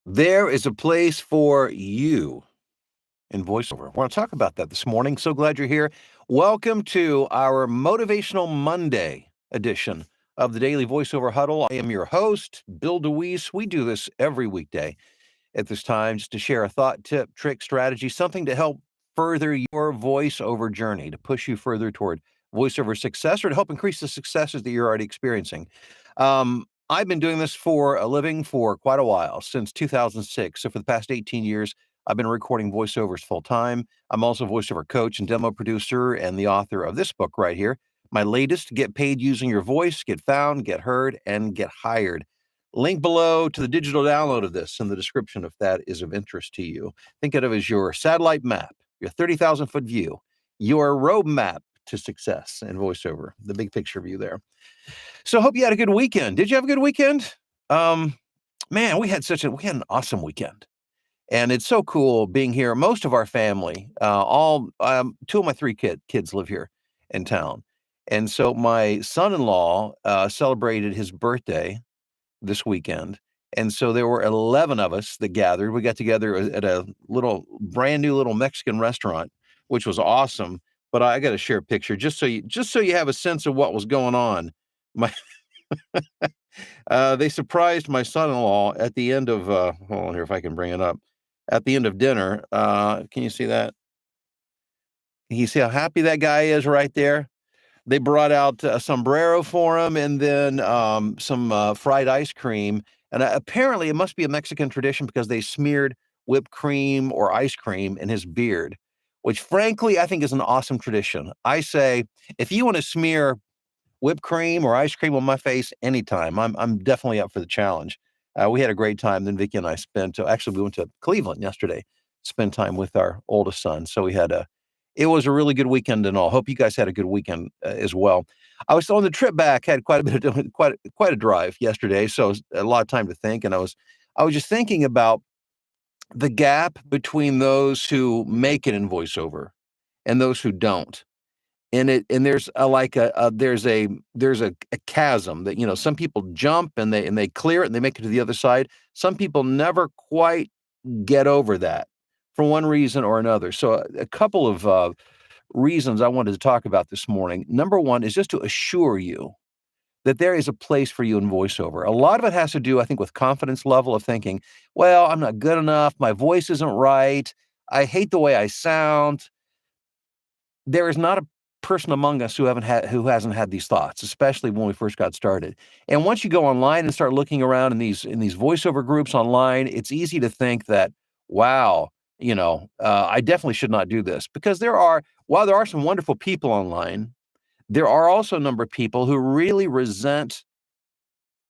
There is a place for you in voiceover. I want to talk about that this morning. So glad you're here. Welcome to our Motivational Monday edition of the Daily Voiceover Huddle. I am your host, Bill DeWeese. We do this every weekday at this time just to share a thought, tip, trick, strategy, something to help further your voiceover journey, to push you further toward voiceover success or to help increase the successes that you're already experiencing. I've been doing this for a living for quite a while, since 2006. So for the past 18 years, I've been recording voiceovers full time. I'm also a voiceover coach and demo producer and the author of this book right here. My latest, Get Paid Using Your Voice, Get Found, Get Heard, and Get Hired. Link below to the digital download of this in the description if that is of interest to you. Think of it as your satellite map, your 30,000-foot view, your roadmap to success in voiceover, the big picture view there. So I hope you had a good weekend. Did you have a good weekend? Um, Man, we had an awesome weekend. And it's so cool being here. Most of our family, all two of my three kids live here in town. And so my son-in-law celebrated his birthday this weekend. And so there were 11 of us that gathered. We got together at a brand new little Mexican restaurant, which was awesome. But I got to share a picture just so you have a sense of what was going on. My They surprised my son-in-law at the end of hold on here if I can bring it up. At the end of dinner, can you see that? Can you see how happy that guy is right there? They brought out a sombrero for him and then some fried ice cream. And apparently, it must be a Mexican tradition because they smeared whipped cream or ice cream in his beard, which, frankly, I think is an awesome tradition. I say, if you want to smear whipped cream or ice cream on my face anytime, I'm definitely up for the challenge. We had a great time. Then Vicky and I we went to Cleveland yesterday, spend time with our oldest son. So it was a really good weekend and all. Hope you guys had a good weekend as well. I was on the trip back, had quite a bit of quite a drive yesterday, so a lot of time to think. And I was just thinking about the gap between those who make it in voiceover and those who don't. And there's a chasm that some people jump and they clear it and they make it to the other side. Some people never quite get over that for one reason or another. So a couple of reasons I wanted to talk about this morning. Number one is just to assure you that there is a place for you in voiceover. A lot of it has to do, I think, with confidence level of thinking, well, I'm not good enough. My voice isn't right. I hate the way I sound. There is not a person among us who hasn't had these thoughts, especially when we first got started. And once you go online and start looking around in these voiceover groups online, it's easy to think that, wow, I definitely should not do this, because while there are some wonderful people online, there are also a number of people who really resent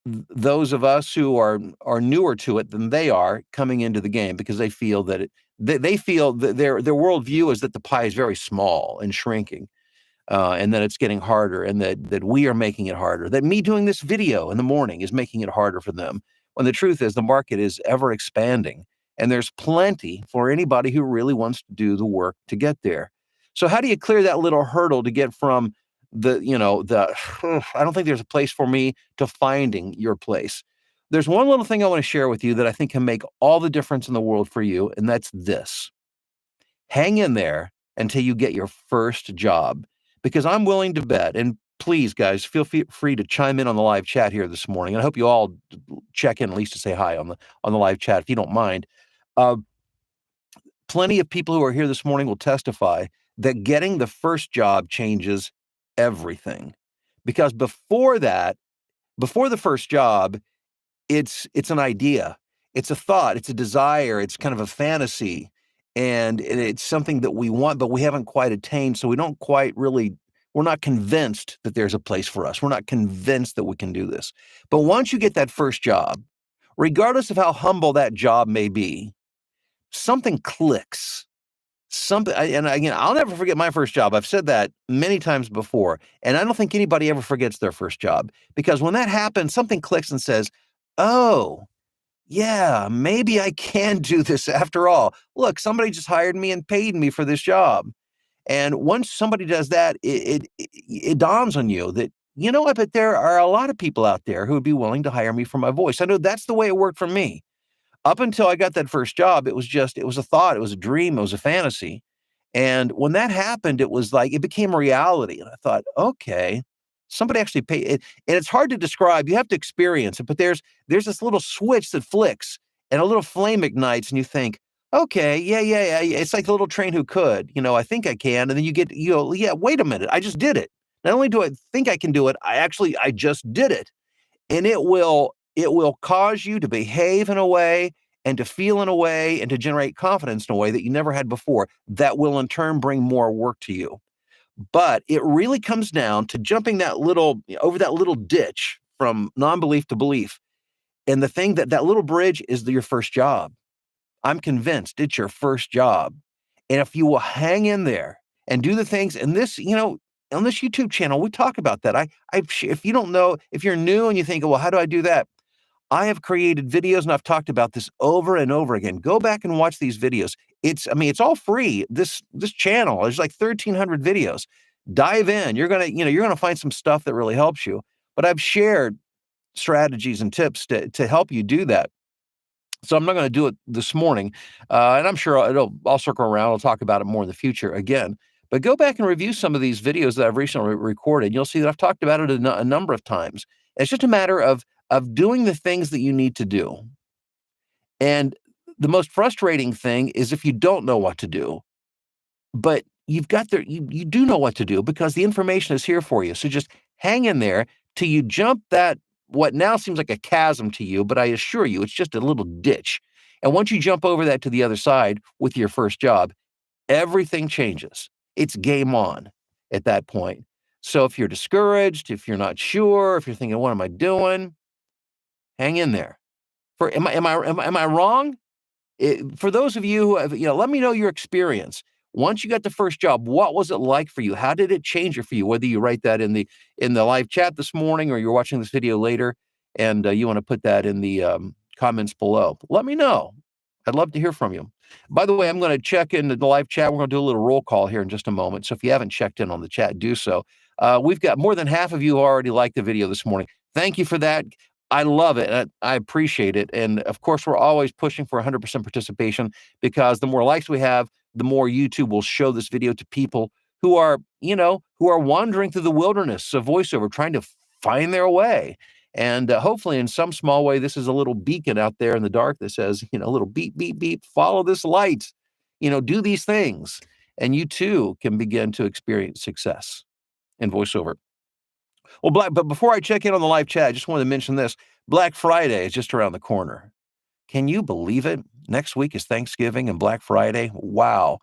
those of us who are newer to it than they are coming into the game, because they feel that they feel that their worldview is that the pie is very small and shrinking, and that it's getting harder, and that we are making it harder. That me doing this video in the morning is making it harder for them. When the truth is, the market is ever expanding, and there's plenty for anybody who really wants to do the work to get there. So how do you clear that little hurdle to get from I don't think there's a place for me to finding your place? There's one little thing I want to share with you that I think can make all the difference in the world for you, and that's this. Hang in there until you get your first job, because I'm willing to bet, and please, guys, feel free to chime in on the live chat here this morning. And I hope you all check in at least to say hi on the live chat, if you don't mind. Uh, Plenty of people who are here this morning will testify that getting the first job changes everything. Because before the first job, it's an idea, it's a thought, it's a desire, it's kind of a fantasy, and it's something that we want, but we haven't quite attained. So we're not convinced that there's a place for us. We're not convinced that we can do this. But once you get that first job, regardless of how humble that job may be, something clicks. And again, I'll never forget my first job. I've said that many times before, and I don't think anybody ever forgets their first job, because when that happens, something clicks and says, oh, yeah, maybe I can do this after all. Look, somebody just hired me and paid me for this job. And once somebody does that, it dawns on you that, I bet there are a lot of people out there who would be willing to hire me for my voice. I know that's the way it worked for me. Up until I got that first job, it was a thought, it was a dream, it was a fantasy. And when that happened, it was like it became a reality. And I thought, okay, somebody actually paid it. And it's hard to describe. You have to experience it, but there's this little switch that flicks and a little flame ignites, and you think, okay, yeah. It's like the little train who could, I think I can. And then you go, yeah, wait a minute, I just did it. Not only do I think I can do it, I just did it. And it will cause you to behave in a way and to feel in a way and to generate confidence in a way that you never had before that will in turn bring more work to you. But it really comes down to jumping over that little ditch from non-belief to belief. And the thing that little bridge is your first job. I'm convinced it's your first job. And if you will hang in there and do the things, and this, on this YouTube channel, we talk about that. If you don't know, if you're new and you think, well, how do I do that? I have created videos and I've talked about this over and over again. Go back and watch these videos. It's all free. This channel, there's like 1,300 videos. Dive in. You're gonna find some stuff that really helps you. But I've shared strategies and tips to help you do that. So I'm not going to do it this morning, and I'm sure I'll circle around. I'll talk about it more in the future again. But go back and review some of these videos that I've recently recorded. You'll see that I've talked about it a number of times. It's just a matter of doing the things that you need to do. And the most frustrating thing is if you don't know what to do, but you do know what to do because the information is here for you. So just hang in there till you jump that what now seems like a chasm to you, but I assure you it's just a little ditch. And once you jump over that to the other side with your first job, everything changes. It's game on at that point. So if you're discouraged, if you're not sure, if you're thinking, what am I doing? Hang in there. Am I wrong? For those of you who have, let me know your experience. Once you got the first job, what was it like for you? How did it change it for you? Whether you write that in the live chat this morning or you're watching this video later, and you want to put that in the comments below, let me know. I'd love to hear from you. By the way, I'm going to check into the live chat. We're going to do a little roll call here in just a moment. So if you haven't checked in on the chat, do so. We've got more than half of you who already liked the video this morning. Thank you for that. I love it. I appreciate it. And of course, we're always pushing for 100% participation because the more likes we have, the more YouTube will show this video to people who are wandering through the wilderness of voiceover, trying to find their way. And hopefully, in some small way, this is a little beacon out there in the dark that says, a little beep, beep, beep, follow this light, do these things. And you too can begin to experience success in voiceover. Well, but before I check in on the live chat, I just wanted to mention this. Black Friday is just around the corner. Can you believe it? Next week is Thanksgiving and Black Friday. Wow.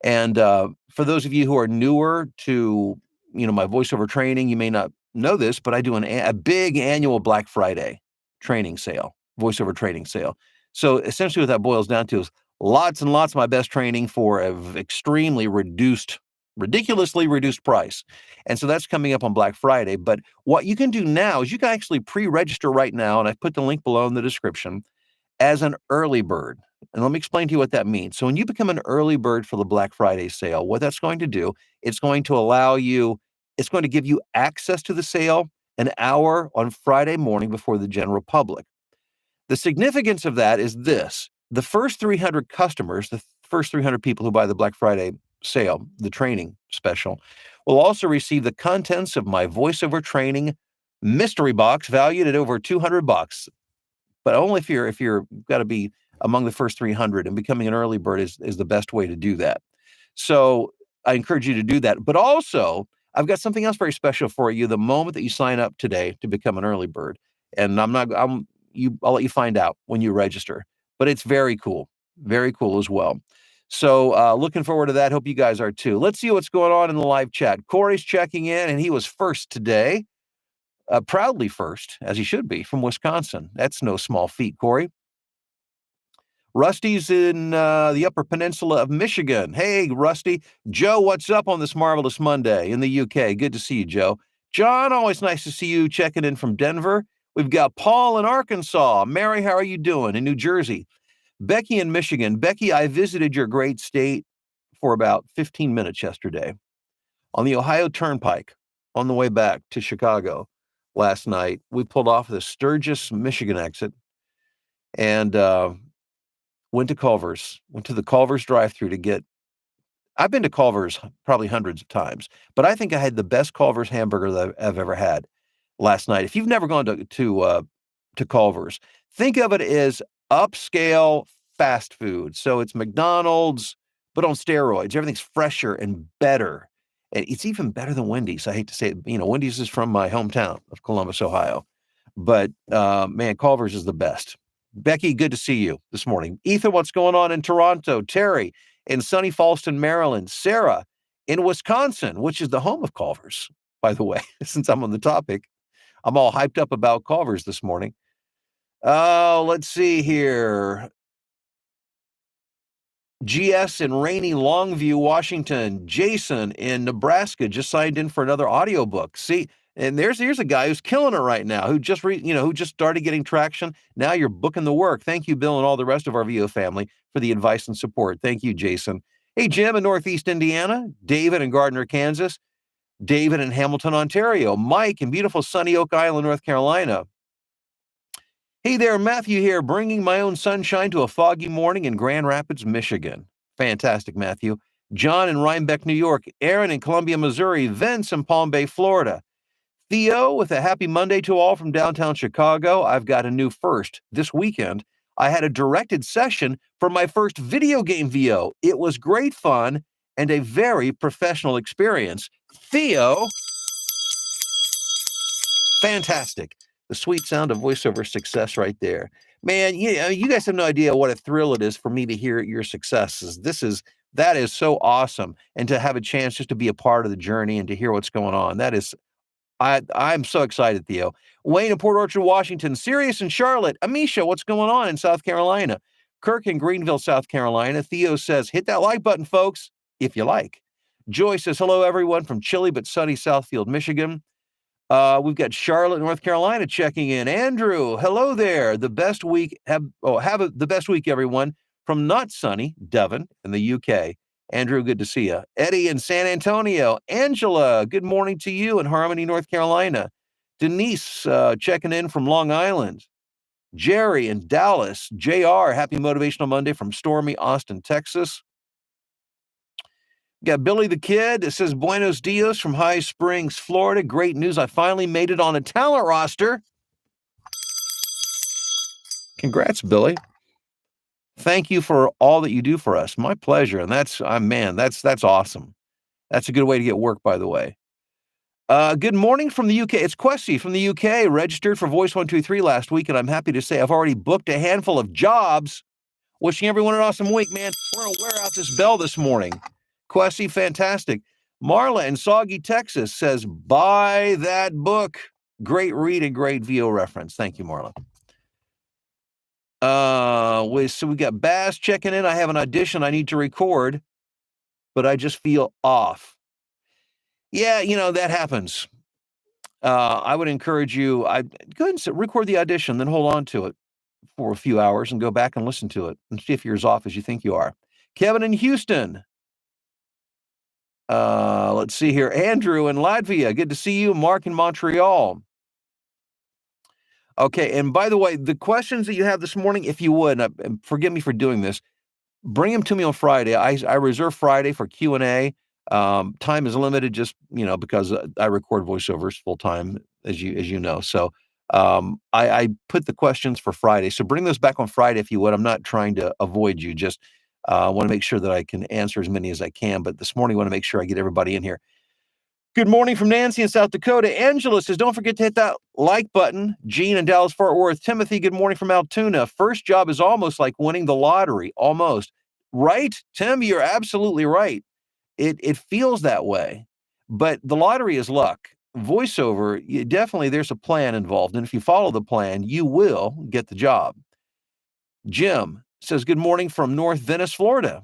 And for those of you who are newer to, my voiceover training, you may not know this, but I do a big annual Black Friday training sale, voiceover training sale. So essentially what that boils down to is lots and lots of my best training for an ridiculously reduced price. And so that's coming up on Black Friday. But what you can do now is you can actually pre-register right now, and I've put the link below in the description, as an early bird. And let me explain to you what that means. So when you become an early bird for the Black Friday sale, what that's going to do, it's going to give you access to the sale an hour on Friday morning before the general public. The significance of that is this. The first 300 customers, the first 300 people who buy the Black Friday sale, the training special, will also receive the contents of my voiceover training mystery box valued at over $200. But only if you're got to be among the first 300, and becoming an early bird is the best way to do that. So I encourage you to do that. But also, I've got something else very special for you the moment that you sign up today to become an early bird. And I'll let you find out when you register. But it's very cool as well. So looking forward to that. Hope you guys are too. Let's see what's going on in the live chat. Corey's checking in, and he was first today. Proudly first, as he should be, from Wisconsin. That's no small feat, Corey. Rusty's in the Upper Peninsula of Michigan. Hey, Rusty. Joe, what's up on this marvelous Monday in the UK? Good to see you, Joe. John, always nice to see you checking in from Denver. We've got Paul in Arkansas. Mary, how are you doing in New Jersey? Becky in Michigan. Becky, I visited your great state for about 15 minutes yesterday on the Ohio Turnpike on the way back to Chicago. Last night, we pulled off the Sturgis, Michigan exit, and went to Culver's, went to the Culver's drive-thru to get I've been to Culver's probably hundreds of times, but I think I had the best Culver's hamburger that I've ever had last night. If you've never gone to Culver's, think of it as upscale fast food. So it's McDonald's, but on steroids. Everything's fresher and better. And it's even better than Wendy's. I hate to say it. Wendy's is from my hometown of Columbus, Ohio. But man, Culver's is the best. Becky, good to see you this morning. Ethan, what's going on in Toronto? Terry in sunny Fallston, Maryland. Sarah in Wisconsin, which is the home of Culver's, by the way, since I'm on the topic. I'm all hyped up about Culver's this morning. Let's see here. GS in rainy Longview, Washington. Jason in Nebraska just signed in for another audiobook. See, and here's a guy who's killing it right now, who just started getting traction. Now you're booking the work. Thank you, Bill, and all the rest of our VO family for the advice and support. Thank you, Jason. Hey, Jim in Northeast Indiana. David in Gardner, Kansas. David in Hamilton, Ontario. Mike in beautiful sunny Oak Island, North Carolina. Hey there, Matthew here, bringing my own sunshine to a foggy morning in Grand Rapids, Michigan. Fantastic, Matthew. John in Rhinebeck, New York. Aaron in Columbia, Missouri. Vince in Palm Bay, Florida. Theo with a happy Monday to all from downtown Chicago. I've got a new first. This weekend, I had a directed session for my first video game VO. It was great fun and a very professional experience. Theo, fantastic. The sweet sound of voiceover success right there. Man, you guys have no idea what a thrill it is for me to hear your successes. That is so awesome. And to have a chance just to be a part of the journey and to hear what's going on. I'm so excited, Theo. Wayne in Port Orchard, Washington. Sirius in Charlotte. Amisha, what's going on in South Carolina? Kirk in Greenville, South Carolina. Theo says, hit that like button, folks, if you like. Joy says, hello, everyone from chilly but sunny Southfield, Michigan. We've got Charlotte, North Carolina checking in. Andrew, hello there. The best week. The best week, everyone. From not sunny Devon in the UK. Andrew, good to see you. Eddie in San Antonio. Angela, good morning to you in Harmony, North Carolina. Denise checking in from Long Island. Jerry in Dallas. JR, happy Motivational Monday from stormy Austin, Texas. Got Billy the Kid that says, Buenos dias from High Springs, Florida. Great news. I finally made it on a talent roster. Congrats, Billy. Thank you for all that you do for us. My pleasure. And that's awesome. That's a good way to get work, by the way. Good morning from the UK. It's Questy from the UK, registered for Voice 123 last week, and I'm happy to say I've already booked a handful of jobs. Wishing everyone an awesome week, man. We're going to wear out this bell this morning. Questy, fantastic. Marla in Soggy, Texas says, buy that book. Great read and great VO reference. Thank you, Marla. So we got Bass checking in. I have an audition I need to record, but I just feel off. Yeah, that happens. I would encourage you, go ahead and record the audition, then hold on to it for a few hours and go back and listen to it and see if you're as off as you think you are. Kevin in Houston. Let's see here. Andrew in Latvia. Good to see you. Mark in Montreal. Okay. And by the way, the questions that you have this morning, if you would, and forgive me for doing this, bring them to me on Friday. I reserve Friday for Q&A. Time is limited just, because I record voiceovers full time, as you know. So I put the questions for Friday. So bring those back on Friday if you would. I'm not trying to avoid you. Just want to make sure that I can answer as many as I can. But this morning, I want to make sure I get everybody in here. Good morning from Nancy in South Dakota. Angela says, don't forget to hit that like button. Gene in Dallas, Fort Worth. Timothy, good morning from Altoona. First job is almost like winning the lottery. Almost. Right? Tim, you're absolutely right. It feels that way. But the lottery is luck. Voiceover, there's a plan involved. And if you follow the plan, you will get the job. Jim says, good morning from North Venice, Florida.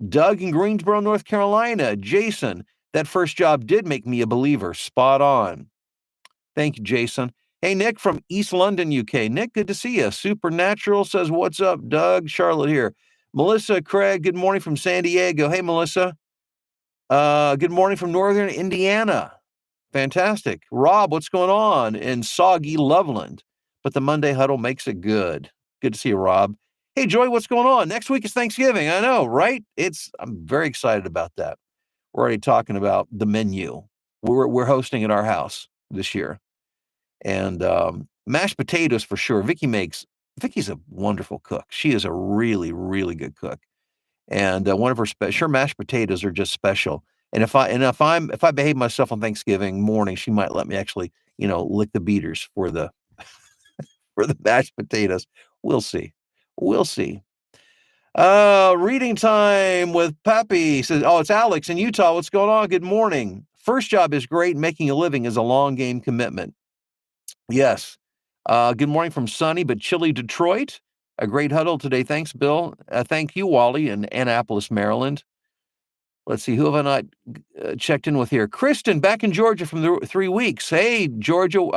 Doug in Greensboro, North Carolina. Jason, that first job did make me a believer. Spot on. Thank you, Jason. Hey, Nick from East London, UK. Nick, good to see you. Supernatural says, what's up, Doug? Charlotte here. Melissa Craig, good morning from San Diego. Hey, Melissa. Good morning from Northern Indiana. Fantastic. Rob, what's going on in soggy Loveland? But the Monday huddle makes it good. Good to see you, Rob. Hey, Joy, what's going on? Next week is Thanksgiving. I know, right? I'm very excited about that. We're already talking about the menu. We're hosting at our house this year, and mashed potatoes for sure. Vicky's a wonderful cook. She is a really, really good cook, and one of her mashed potatoes are just special. And if I behave myself on Thanksgiving morning, she might let me actually, lick the beaters for the mashed potatoes. We'll see. We'll see. Reading time with Pappy says, "Oh, it's Alex in Utah. What's going on? Good morning. First job is great. Making a living is a long game commitment." Yes. Good morning from sunny but chilly Detroit. A great huddle today. Thanks, Bill. Thank you, Wally, in Annapolis, Maryland. Let's see, who have I not checked in with here? Kristen, back in Georgia from 3 weeks. Hey, Georgia.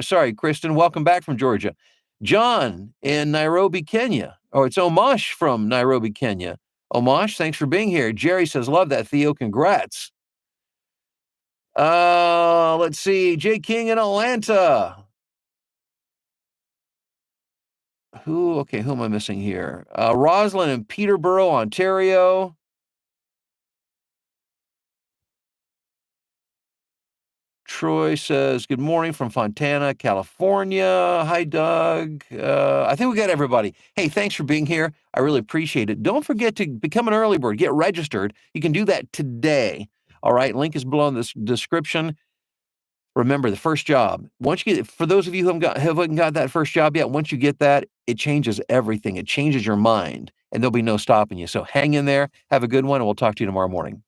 Sorry, Kristen. Welcome back from Georgia. John in Nairobi, Kenya. Oh, it's Omash from Nairobi, Kenya. Omash, thanks for being here. Jerry says, love that, Theo. Congrats. Let's see. Jay King in Atlanta. Who am I missing here? Roslyn in Peterborough, Ontario. Troy says, good morning from Fontana, California. Hi, Doug. I think we got everybody. Hey, thanks for being here. I really appreciate it. Don't forget to become an early bird. Get registered. You can do that today. All right. Link is below in the description. Remember, the first job, for those of you who haven't got that first job yet, once you get that, it changes everything. It changes your mind, and there'll be no stopping you. So hang in there. Have a good one, and we'll talk to you tomorrow morning.